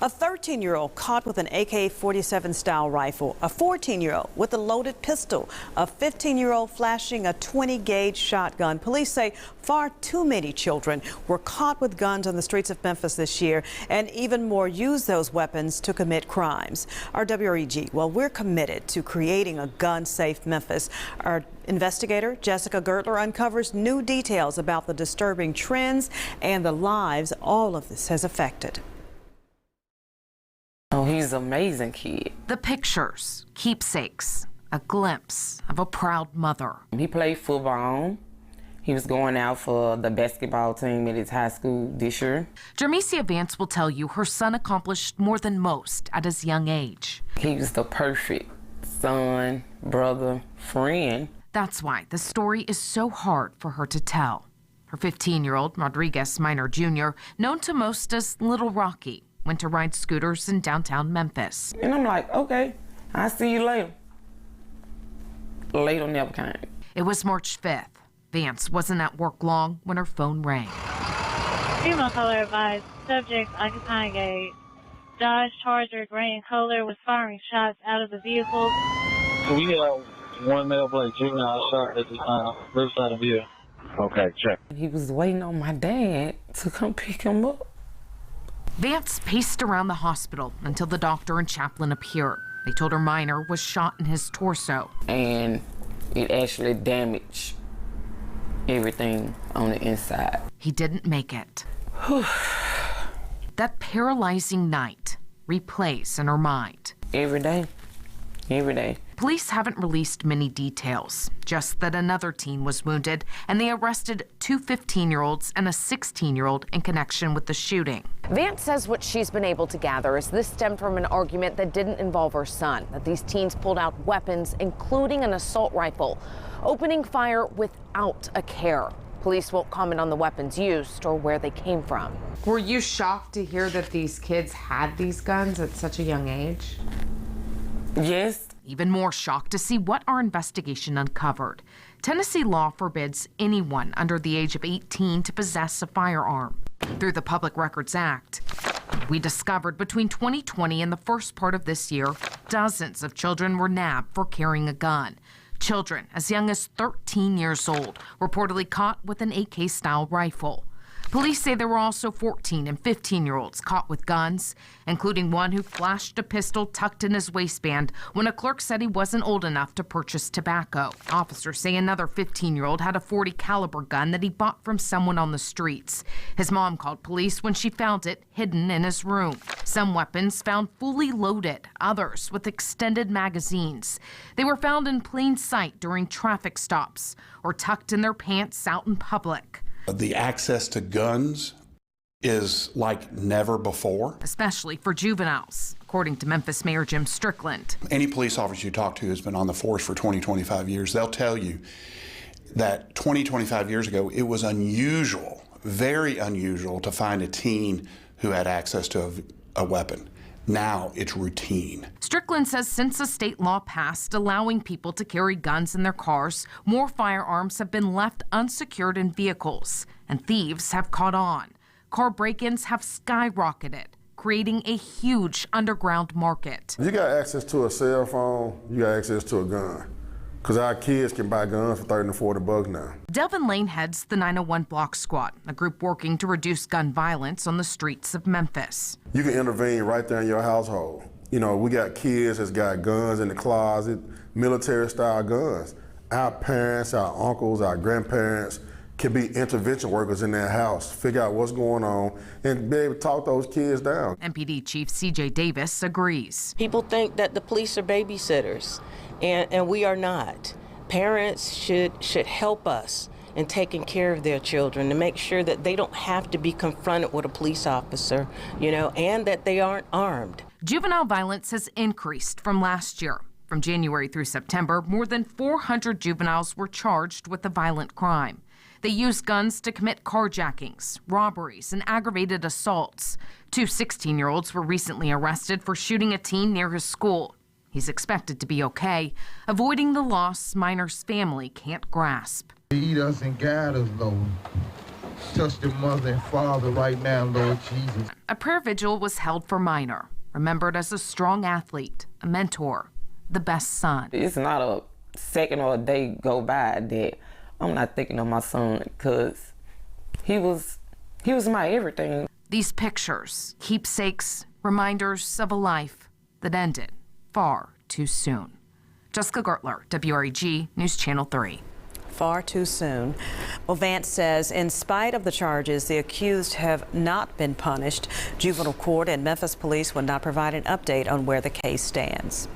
A 13-year-old caught with an AK-47 style rifle, a 14-year-old with a loaded pistol, a 15-year-old flashing a 20-gauge shotgun. Police say far too many children were caught with guns on the streets of Memphis this year, and even more use those weapons to commit crimes. Our WREG, well, we're committed to creating a gun-safe Memphis. Our investigator, Jessica Gertler, uncovers new details about the disturbing trends and the lives all of this has affected. Oh, he's an amazing kid. The pictures, keepsakes, a glimpse of a proud mother. He played football. He was going out for the basketball team at his high school this year. Jermesia Vance will tell you her son accomplished more than most at his young age. He was the perfect son, brother, friend. That's why the story is so hard for her to tell. Her 15-year-old, Rodriguez Minor Jr., known to most as Little Rocky, went to ride scooters in downtown Memphis. And I'm like, okay, I'll see you later. Later never came. It was March 5th. Vance wasn't at work long when her phone rang. Female caller advised, subject occupying a Dodge Charger gray in color was firing shots out of the vehicle. We had one male black juvenile shot at the riverside of view. Okay, check. He was waiting on my dad to come pick him up. Vance paced around the hospital until the doctor and chaplain appeared. They told her Minor was shot in his torso. And it actually damaged everything on the inside. He didn't make it. That paralyzing night replays in her mind. Every day. Every day. Police haven't released many details, just that another teen was wounded and they arrested two 15-year-olds and a 16-year-old in connection with the shooting. Vance says what she's been able to gather is this stemmed from an argument that didn't involve her son, that these teens pulled out weapons, including an assault rifle, opening fire without a care. Police won't comment on the weapons used or where they came from. Were you shocked to hear that these kids had these guns at such a young age? Yes. Even more shocked to see what our investigation uncovered. Tennessee law forbids anyone under the age of 18 to possess a firearm. Through the Public Records Act, we discovered between 2020 and the first part of this year, dozens of children were nabbed for carrying a gun. Children as young as 13 years old, reportedly caught with an AK-style rifle. Police say there were also 14 and 15-year-olds caught with guns, including one who flashed a pistol tucked in his waistband when a clerk said he wasn't old enough to purchase tobacco. Officers say another 15-year-old had a .40 caliber gun that he bought from someone on the streets. His mom called police when she found it hidden in his room. Some weapons found fully loaded, others with extended magazines. They were found in plain sight during traffic stops or tucked in their pants out in public. The access to guns is like never before. Especially for juveniles, according to Memphis Mayor Jim Strickland. Any police officer you talk to who's been on the force for 20, 25 years, they'll tell you that 20, 25 years ago, it was unusual, very unusual to find a teen who had access to a weapon. Now it's routine. Strickland says since a state law passed allowing people to carry guns in their cars, more firearms have been left unsecured in vehicles, and thieves have caught on. Car break-ins have skyrocketed, creating a huge underground market. If you got access to a cell phone, you got access to a gun. Because our kids can buy guns for 30 to 40 bucks now. Delvin Lane heads the 901 Block Squad, a group working to reduce gun violence on the streets of Memphis. You can intervene right there in your household. You know, we got kids that's got guns in the closet, military-style guns. Our parents, our uncles, our grandparents can be intervention workers in their house, figure out what's going on, and be able to talk those kids down. MPD Chief C.J. Davis agrees. People think that the police are babysitters. And we are not. Parents should help us in taking care of their children to make sure that they don't have to be confronted with a police officer, you know, and that they aren't armed. Juvenile violence has increased from last year. From January through September, more than 400 juveniles were charged with a violent crime. They used guns to commit carjackings, robberies, and aggravated assaults. Two 16-year-olds were recently arrested for shooting a teen near his school. He's expected to be okay, avoiding the loss Minor's family can't grasp. Lead us and guide us, Lord. Touch their mother and father right now, Lord Jesus. A prayer vigil was held for Minor, remembered as a strong athlete, a mentor, the best son. It's not a second or a day go by that I'm not thinking of my son, because he was my everything. These pictures, keepsakes, reminders of a life that ended far too soon. Jessica Gertler, WREG News Channel 3. Far too soon. Well, Vance says in spite of the charges, the accused have not been punished. Juvenile court and Memphis police would not provide an update on where the case stands.